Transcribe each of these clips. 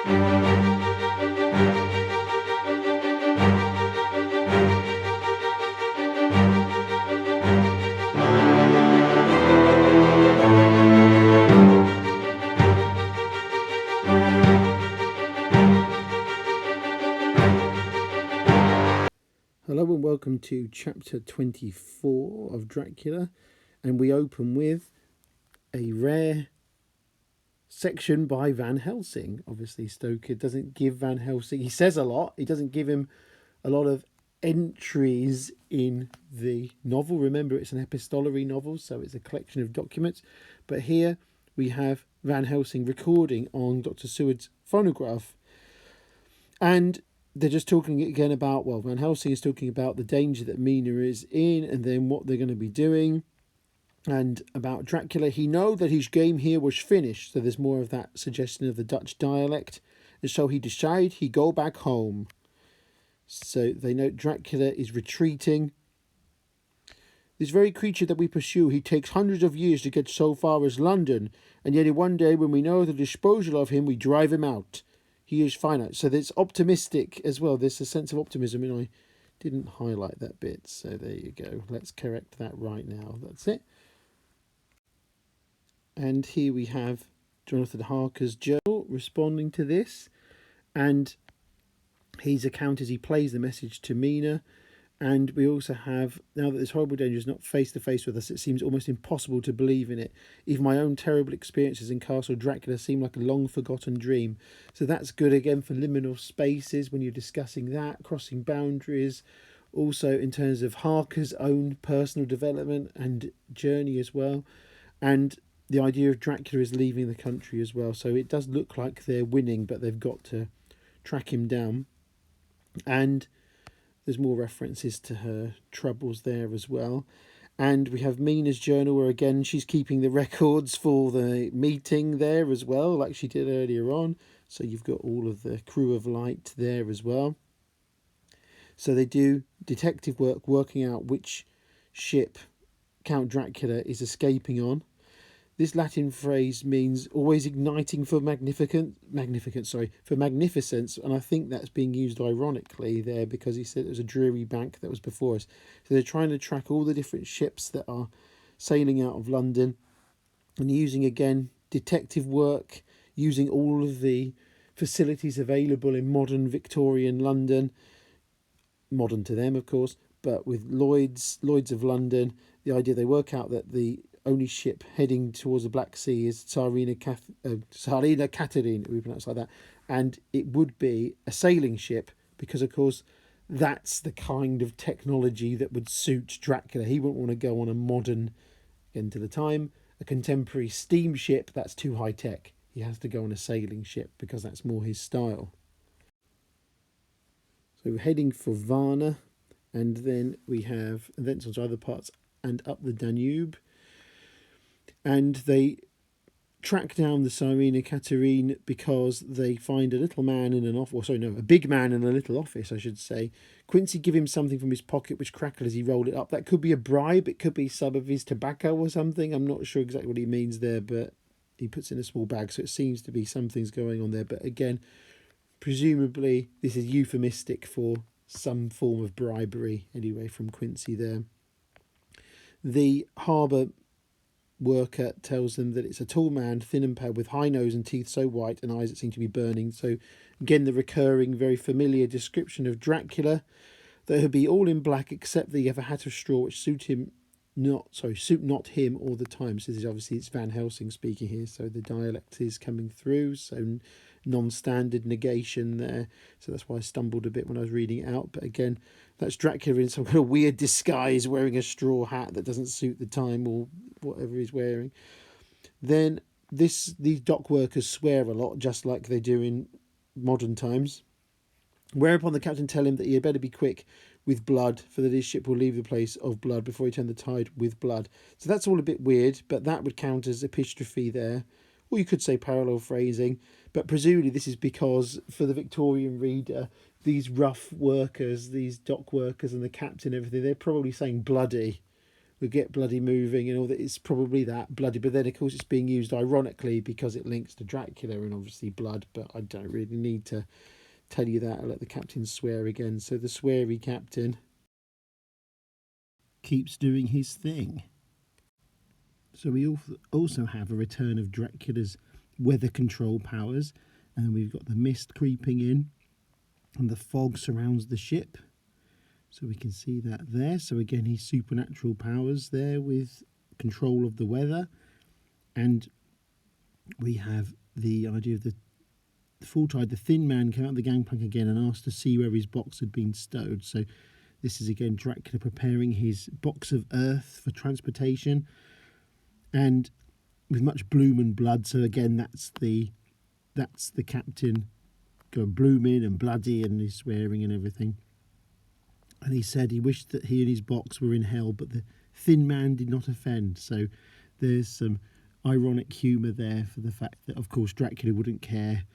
Hello and welcome to chapter 24 of Dracula, and we open with a rare section by Van Helsing. Obviously Stoker doesn't give Van Helsing, he says a lot, he doesn't give him a lot of entries in the novel. Remember, it's an epistolary novel, so it's a collection of documents, but here we have Van Helsing recording on Dr. Seward's phonograph, and they're just talking again about, well, Van Helsing is talking about the danger that Mina is in and then what they're going to be doing. And about Dracula, he know that his game here was finished. So there's more of that suggestion of the Dutch dialect. And so he decide he go back home. So they note Dracula is retreating. This very creature that we pursue, he takes hundreds of years to get so far as London. And yet in one day when we know the disposal of him, we drive him out. He is finite. So there's optimistic as well. There's a sense of optimism, and I didn't highlight that bit. So there you go. Let's correct that right now. That's it. And here we have Jonathan Harker's journal responding to this. And his account as he plays the message to Mina. And we also have, now that this horrible danger is not face to face with us, it seems almost impossible to believe in it. Even my own terrible experiences in Castle Dracula seem like a long forgotten dream. So that's good again for liminal spaces when you're discussing that, crossing boundaries. Also in terms of Harker's own personal development and journey as well. And the idea of Dracula is leaving the country as well. So it does look like they're winning, but they've got to track him down. And there's more references to her troubles there as well. And we have Mina's journal where again she's keeping the records for the meeting there as well, like she did earlier on. So you've got all of the crew of light there as well. So they do detective work working out which ship Count Dracula is escaping on. This Latin phrase means always igniting for magnificence, and I think that's being used ironically there because he said it was a dreary bank that was before us. So they're trying to track all the different ships that are sailing out of London and using, again, detective work, using all of the facilities available in modern Victorian London, modern to them, of course, but with Lloyd's of London, the idea they work out that the only ship heading towards the Black Sea is Czarina Cateherine, we pronounce it like that, and it would be a sailing ship because, of course, that's the kind of technology that would suit Dracula. He wouldn't want to go on a modern, again to the time, a contemporary steamship. That's too high tech. He has to go on a sailing ship because that's more his style. So we're heading for Varna, and then we have events on other parts and up the Danube. And they track down the Czarina Cateherine because they find a little man in an office, a big man in a little office, I should say. Quincy give him something from his pocket which crackled as he rolled it up. That could be a bribe, it could be some of his tobacco or something. I'm not sure exactly what he means there, but he puts it in a small bag, so it seems to be something's going on there. But again, presumably this is euphemistic for some form of bribery, anyway, from Quincy there. The harbour worker tells them that it's a tall man, thin and pale, with high nose and teeth so white and eyes that seem to be burning. So again, the recurring, very familiar description of Dracula, that he'll be all in black except that he have a hat of straw which suit not him all the time. So this is obviously, it's Van Helsing speaking here, so the dialect is coming through, so non-standard negation there. So that's why I stumbled a bit when I was reading it out. But again, that's Dracula in some kind of weird disguise, wearing a straw hat that doesn't suit the time or whatever he's wearing. Then these dock workers swear a lot, just like they do in modern times. Whereupon the captain tell him that he had better be quick with blood, for that his ship will leave the place of blood before he turn the tide with blood. So that's all a bit weird, but that would count as epistrophe there. Or you could say parallel phrasing, but presumably this is because for the Victorian reader, these rough workers, these dock workers and the captain and everything, they're probably saying bloody we'll get bloody moving and all that. It's probably that bloody, but then of course it's being used ironically because it links to Dracula and obviously blood, but I don't really need to tell you that. I'll let the captain swear again. So the sweary captain keeps doing his thing. So we also have a return of Dracula's weather control powers, and then we've got the mist creeping in and the fog surrounds the ship, so we can see that there. So again, his supernatural powers there with control of the weather, and we have the idea of the full tide. The thin man came out of the gangplank again and asked to see where his box had been stowed. So this is again Dracula preparing his box of earth for transportation, and with much bloom and blood. So again, that's the captain going blooming and bloody, and he's swearing and everything. And he said he wished that he and his box were in hell, but the thin man did not offend. So there's some ironic humour there for the fact that, of course, Dracula wouldn't care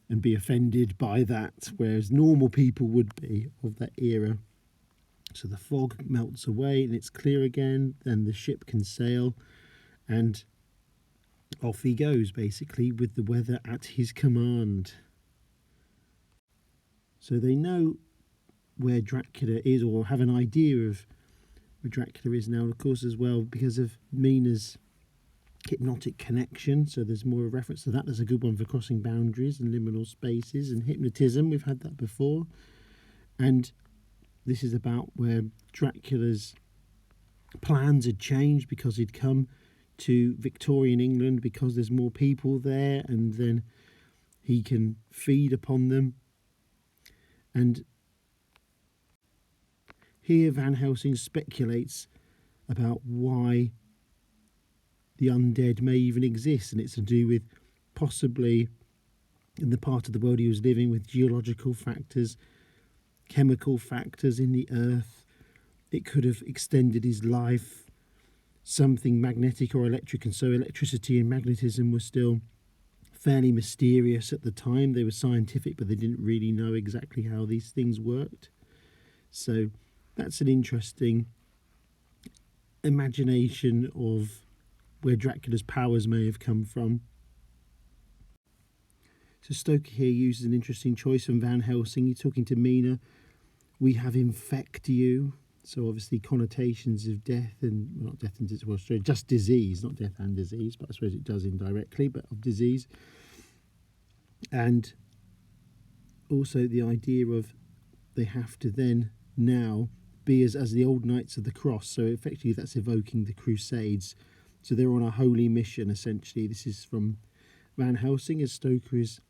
and be offended by that, whereas normal people would be of that era. So the fog melts away and it's clear again, then the ship can sail, and off he goes, basically, with the weather at his command. So they know where Dracula is, or have an idea of where Dracula is now, and of course as well because of Mina's hypnotic connection. So there's more a reference to that. There's a good one for crossing boundaries and liminal spaces and hypnotism. We've had that before. And this is about where Dracula's plans had changed because he'd come to Victorian England because there's more people there, and then he can feed upon them. And here Van Helsing speculates about why the undead may even exist, and it's to do with possibly in the part of the world he was living with geological factors, chemical factors in the earth. It could have extended his life, something magnetic or electric, and so electricity and magnetism were still fairly mysterious at the time. They were scientific, but they didn't really know exactly how these things worked. So that's an interesting imagination of where Dracula's powers may have come from. So Stoker here uses an interesting choice from Van Helsing. He's talking to Mina. We have infect you. So obviously connotations of death, and well, not death and disease, well, sorry, just disease, not death and disease, but I suppose it does indirectly, but of disease. And also the idea of they have to then now be as the old Knights of the Cross. So effectively that's evoking the Crusades. So they're on a holy mission, essentially. This is from Van Helsing, as Stoker is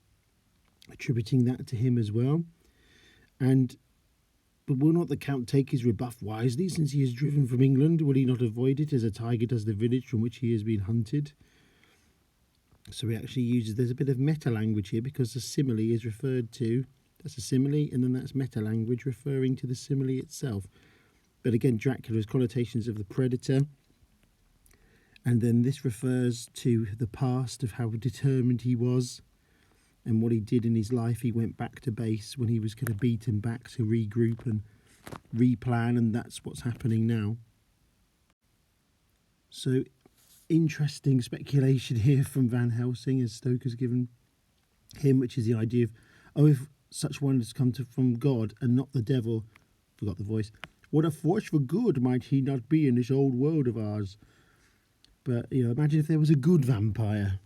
attributing that to him as well. But will not the Count take his rebuff wisely, since he is driven from England? Will he not avoid it as a tiger does the village from which he has been hunted? So he actually uses, there's a bit of meta-language here, because the simile is referred to, that's a simile, and then that's meta-language referring to the simile itself. But again, Dracula's connotations of the predator. And then this refers to the past, of how determined he was and what he did in his life. He went back to base when he was kind of beaten back to regroup and replan, and that's what's happening now. So interesting speculation here from Van Helsing, as Stoker's given him, which is the idea of, oh, if such one has come from God and not the devil, forgot the voice, what a force for good might he not be in this old world of ours. But, you know, imagine if there was a good vampire.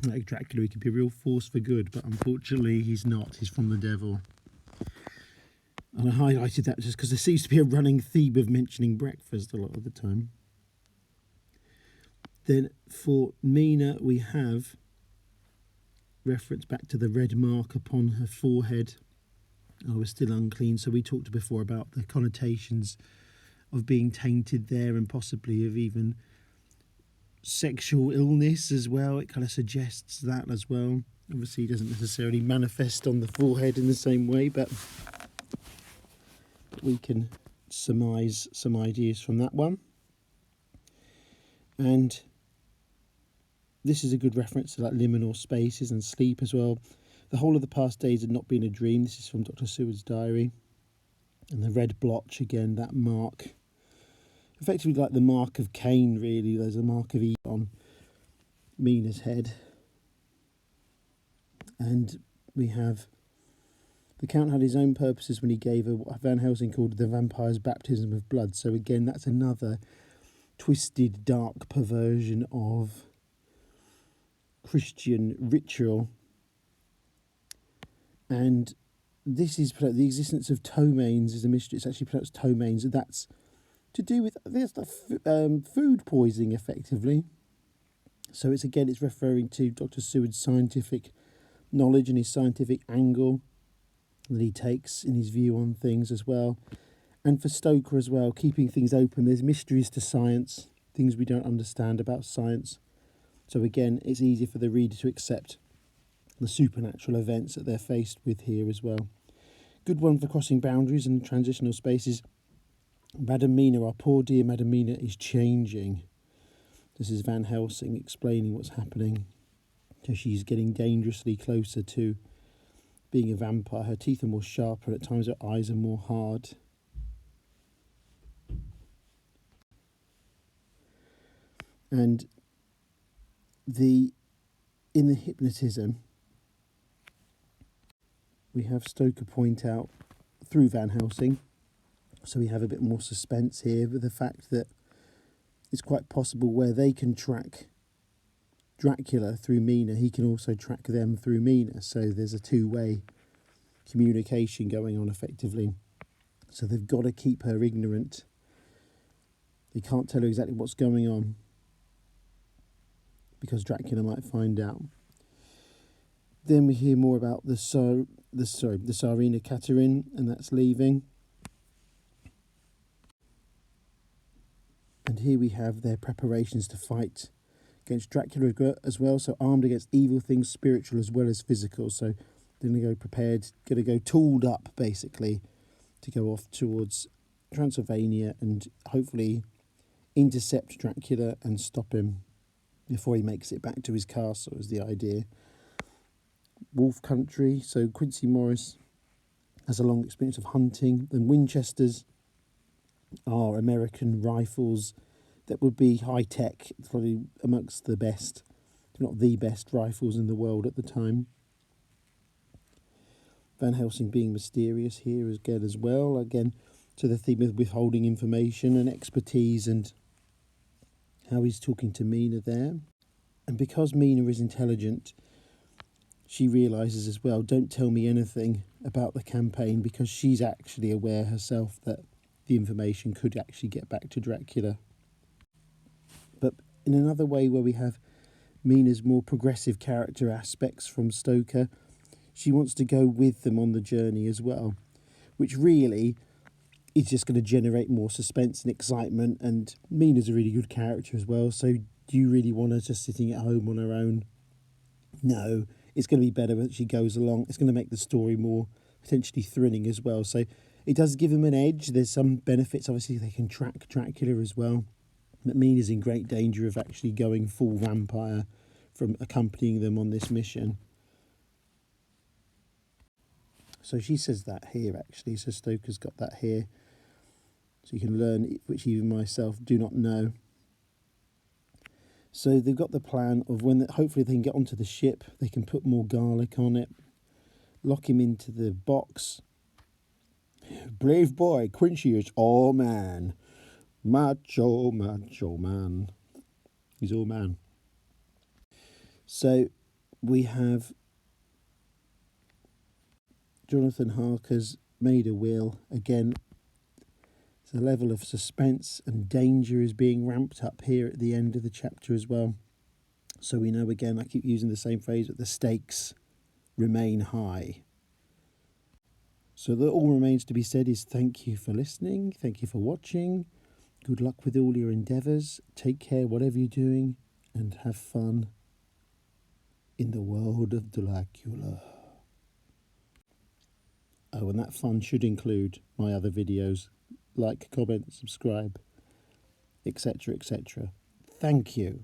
Like Dracula, he could be a real force for good, but unfortunately he's not. He's from the devil. And I highlighted that just because there seems to be a running theme of mentioning breakfast a lot of the time. Then for Mina, we have reference back to the red mark upon her forehead. I was still unclean, so we talked before about the connotations of being tainted there, and possibly of even sexual illness as well. It kind of suggests that as well. Obviously, it doesn't necessarily manifest on the forehead in the same way, but we can surmise some ideas from that one. And this is a good reference to like liminal spaces and sleep as well. The whole of the past days had not been a dream. This is from Dr. Seward's diary. And the red blotch, again, that mark effectively like the mark of Cain, really. There's a mark of E on Mina's head. And we have the Count had his own purposes when he gave her what Van Helsing called the vampire's baptism of blood. So again, that's another twisted, dark perversion of Christian ritual. And this is the existence of ptomaines is a mystery. It's actually pronounced ptomaines. That's to do with food poisoning, effectively. So it's referring to Dr. Seward's scientific knowledge and his scientific angle that he takes in his view on things as well. And for Stoker as well, keeping things open. There's mysteries to science, things we don't understand about science. So again, it's easier for the reader to accept the supernatural events that they're faced with here as well. Good one for crossing boundaries and transitional spaces. Madam Mina, our poor dear Madam Mina, is changing. This is Van Helsing explaining what's happening. So she's getting dangerously closer to being a vampire. Her teeth are more sharp, and at times her eyes are more hard. And in the hypnotism, we have Stoker point out through Van Helsing, so we have a bit more suspense here with the fact that it's quite possible where they can track Dracula through Mina, he can also track them through Mina. So there's a two-way communication going on effectively. So they've got to keep her ignorant. They can't tell her exactly what's going on because Dracula might find out. Then we hear more about the Czarina Cateherine, and that's leaving. And here we have their preparations to fight against Dracula as well. So armed against evil things, spiritual as well as physical. So they're going to go prepared, going to go tooled up basically to go off towards Transylvania and hopefully intercept Dracula and stop him before he makes it back to his castle is the idea. Wolf country, so Quincy Morris has a long experience of hunting, and Winchesters are American rifles that would be high-tech, probably amongst the best, if not the best rifles in the world at the time. Van Helsing being mysterious here again as well, again to the theme of withholding information and expertise and how he's talking to Mina there. And because Mina is intelligent, she realises as well, don't tell me anything about the campaign, because she's actually aware herself that the information could actually get back to Dracula. But in another way where we have Mina's more progressive character aspects from Stoker, she wants to go with them on the journey as well, which really is just going to generate more suspense and excitement. And Mina's a really good character as well, so do you really want her just sitting at home on her own? No, it's going to be better when she goes along. It's going to make the story more potentially thrilling as well. So it does give them an edge. There's some benefits. Obviously, they can track Dracula as well. But Mina's in great danger of actually going full vampire from accompanying them on this mission. So she says that here, actually. So Stoker's got that here. So you can learn, which even myself do not know. So they've got the plan of when hopefully they can get onto the ship, they can put more garlic on it, lock him into the box. Brave boy, Quincy is all man. Macho man. He's all man. So we have Jonathan Harker's made a will. Again, the level of suspense and danger is being ramped up here at the end of the chapter as well. So we know, again, I keep using the same phrase, that the stakes remain high. So that all remains to be said is thank you for listening. Thank you for watching. Good luck with all your endeavours. Take care, whatever you're doing, and have fun in the world of Dracula. Oh, and that fun should include my other videos. Like, comment, subscribe, etc., etc. Thank you.